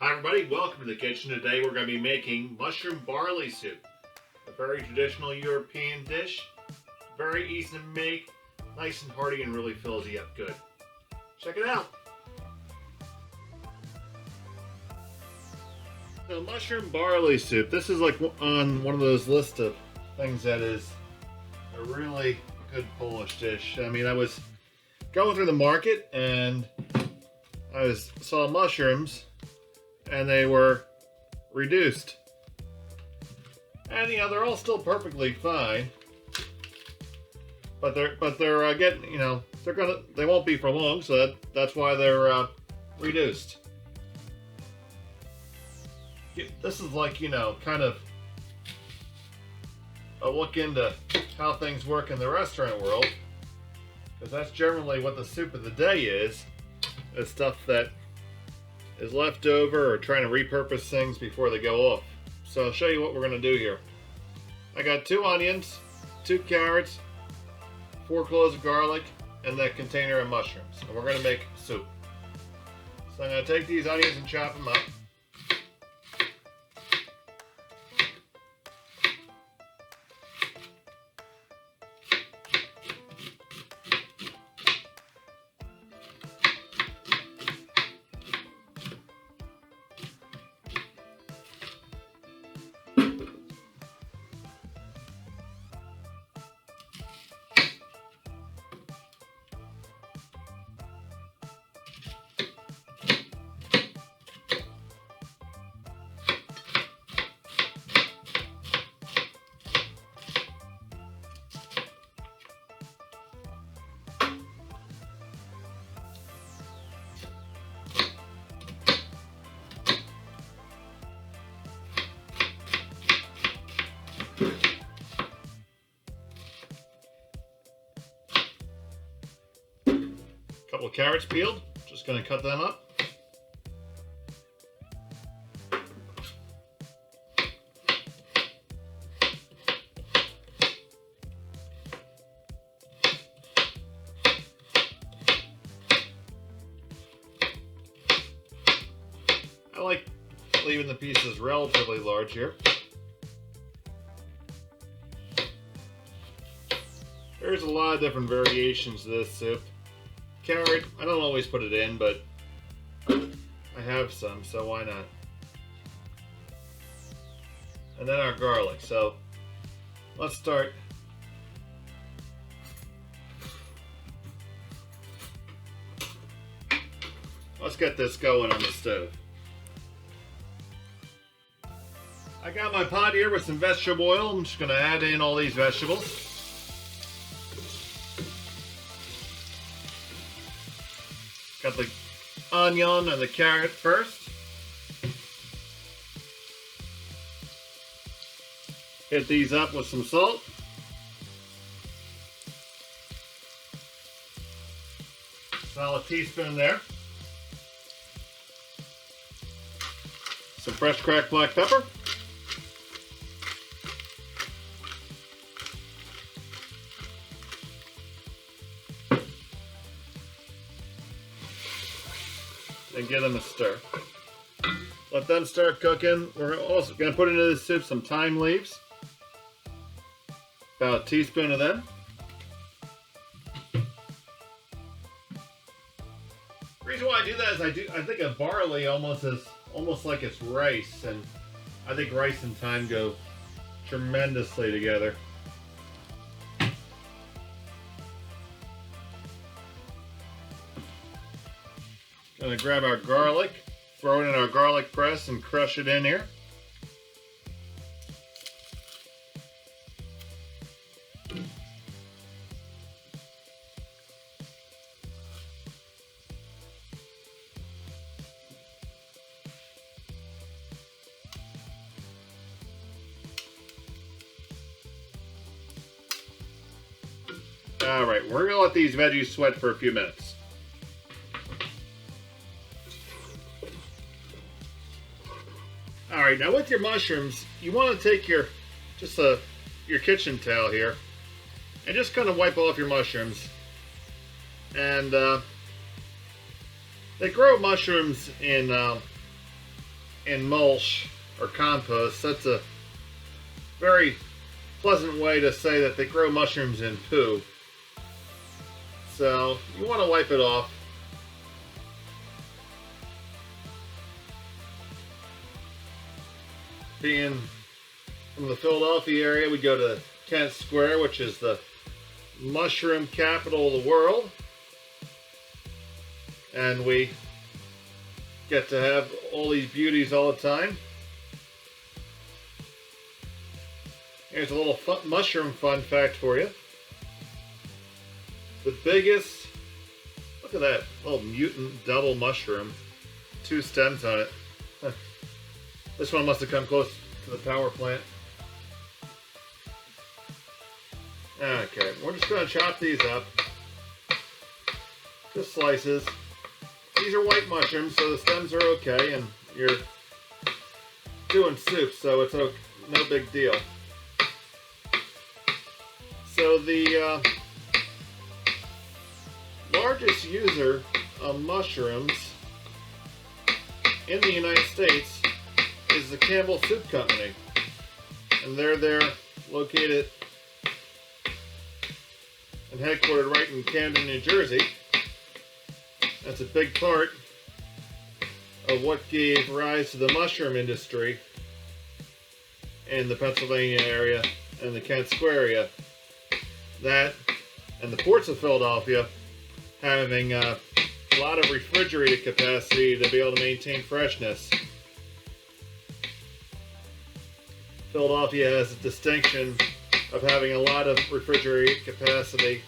Hi everybody, welcome to the kitchen. Today we're going to be making mushroom barley soup. A very traditional European dish. Very easy to make, nice and hearty, and really fills you up good. Check it out. So mushroom barley soup. This is like on one of those lists of things that is a really good Polish dish. I mean, I was going through the market and I saw mushrooms and they were reduced. And they're all still perfectly fine. But they're getting, they won't be for long, so that's why they're reduced. This is like, kind of a look into how things work in the restaurant world, because that's generally what the soup of the day is stuff that is left over or trying to repurpose things before they go off. So I'll show you what we're going to do here. I got 2 onions, 2 carrots, 4 cloves of garlic, and that container of mushrooms. And we're going to make soup. So I'm going to take these onions and chop them up. Couple of carrots peeled, just going to cut them up. I like leaving the pieces relatively large here. There's a lot of different variations to this soup. Carrot, I don't always put it in, but I have some, so why not? And then our garlic. So let's start. Let's get this going on the stove. I got my pot here with some vegetable oil. I'm just going to add in all these vegetables. Got the onion and the carrot first. Hit these up with some salt. Solid teaspoon there. Some fresh cracked black pepper. And give them a stir. Let them start cooking. We're also going to put into this soup some thyme leaves. About a teaspoon of them. The reason why I do that is I think of barley almost like it's rice, and I think rice and thyme go tremendously together. Gonna grab our garlic, throw it in our garlic press and crush it in here. All right, we're gonna let these veggies sweat for a few minutes. Alright, now with your mushrooms, you want to take your kitchen towel here and just kind of wipe off your mushrooms. And they grow mushrooms in in mulch or compost. That's a very pleasant way to say that they grow mushrooms in poo. So you want to wipe it off. Being from the Philadelphia area, we go to Kent Square, which is the mushroom capital of the world. And we get to have all these beauties all the time. Here's a little mushroom fun fact for you. The biggest, look at that little mutant double mushroom. 2 stems on it. This one must have come close to the power plant. Okay, we're just going to chop these up. Just slices. These are white mushrooms, so the stems are okay, and you're doing soup, so it's no big deal. So the largest user of mushrooms in the United States is the Campbell Soup Company, and they're located and headquartered right in Camden, New Jersey. That's a big part of what gave rise to the mushroom industry in the Pennsylvania area and the Kent Square area. That and the ports of Philadelphia having a lot of refrigerated capacity to be able to maintain freshness. Philadelphia has a distinction of having a lot of refrigerated capacity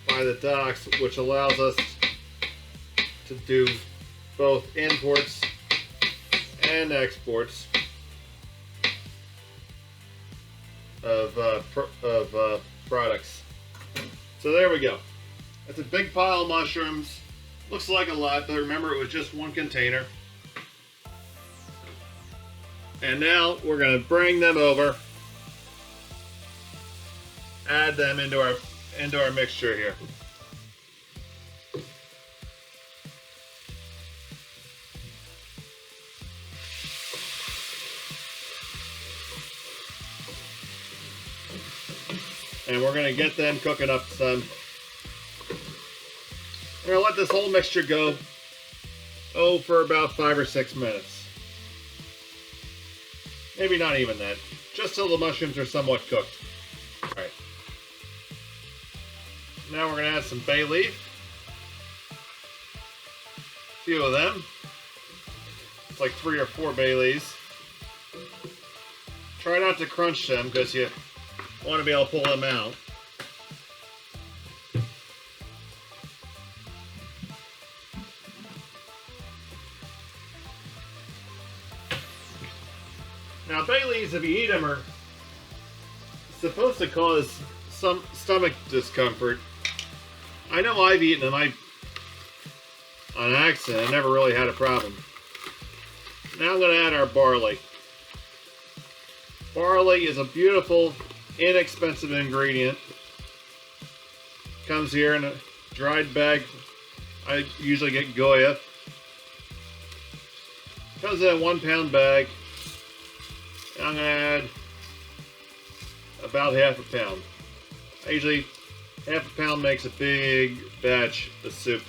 by the docks, which allows us to do both imports and exports of products. So there we go. That's a big pile of mushrooms. Looks like a lot, but remember it was just one container. And now we're going to bring them over, add them into our mixture here. And we're going to get them cooking up some. We're going to let this whole mixture go, for about 5 or 6 minutes. Maybe not even that. Just till the mushrooms are somewhat cooked. Alright. Now we're going to add some bay leaf. A few of them. It's like 3 or 4 bay leaves. Try not to crunch them because you want to be able to pull them out. Now, bay leaves, if you eat them, are supposed to cause some stomach discomfort. I know I've eaten them on accident. I never really had a problem. Now I'm going to add our barley. Barley is a beautiful, inexpensive ingredient. Comes here in a dried bag. I usually get Goya. Comes in a 1 pound bag. And I'm going to add about half a pound. Usually half a pound makes a big batch of soup.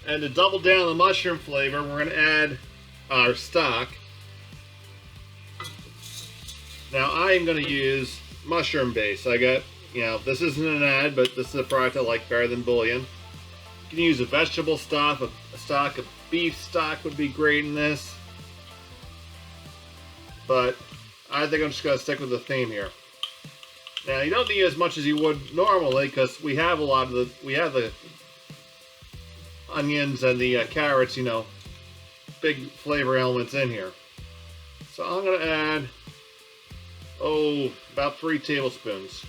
And to double down the mushroom flavor, we're going to add our stock. Now I am going to use mushroom base. I got, this isn't an ad, but this is a product I like better than bouillon. You can use a vegetable stock, a stock of beef stock would be great in this. But I think I'm just going to stick with the theme here. Now you don't need as much as you would normally because we have the onions and the carrots, big flavor elements in here. So I'm going to add about 3 tablespoons.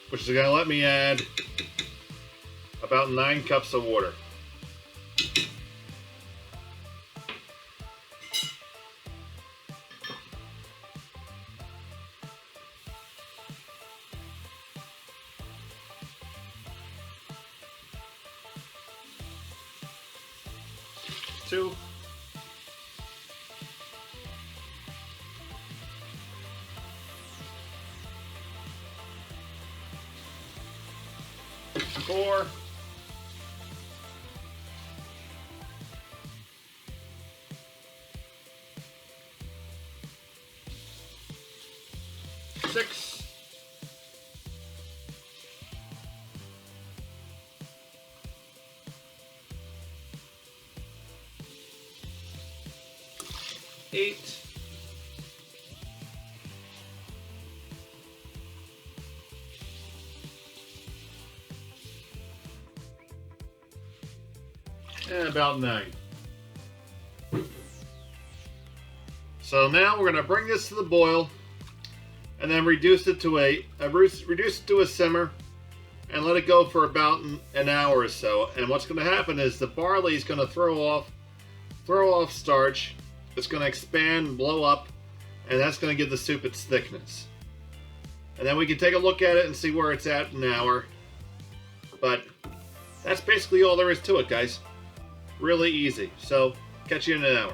Which is going to let me add about 9 cups of water. 2. 4. 6. 8. 9. So now we're going to bring this to the boil and then reduce it to a simmer and let it go for about an hour or so. And what's going to happen is the barley is going to throw off starch. It's going to expand, blow up, and that's going to give the soup its thickness. And then we can take a look at it and see where it's at in an hour. But that's basically all there is to it, guys. Really easy. So, catch you in an hour.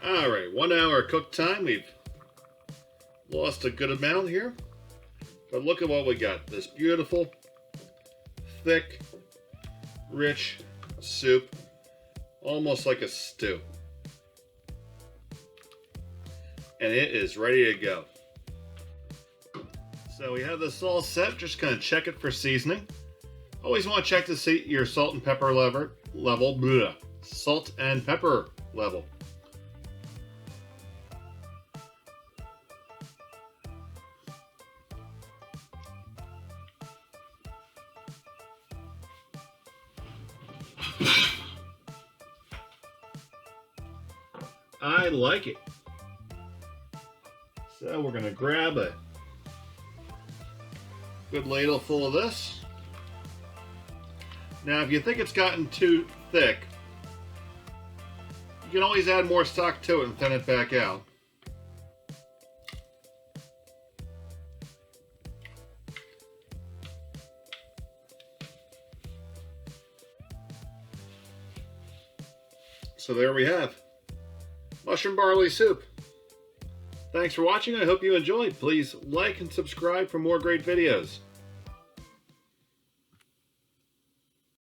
Alright, 1 hour cook time. We've lost a good amount here. But look at what we got. This beautiful, thick, rich soup. Almost like a stew. And it is ready to go. So we have this all set. Just going to check it for seasoning. Always want to check to see your salt and pepper level. Bleh. Salt and pepper level. I like it. So we're going to grab a good ladle full of this. Now if you think it's gotten too thick, you can always add more stock to it and thin it back out. So there we have mushroom barley soup. Thanks for watching. I hope you enjoyed. Please like and subscribe for more great videos.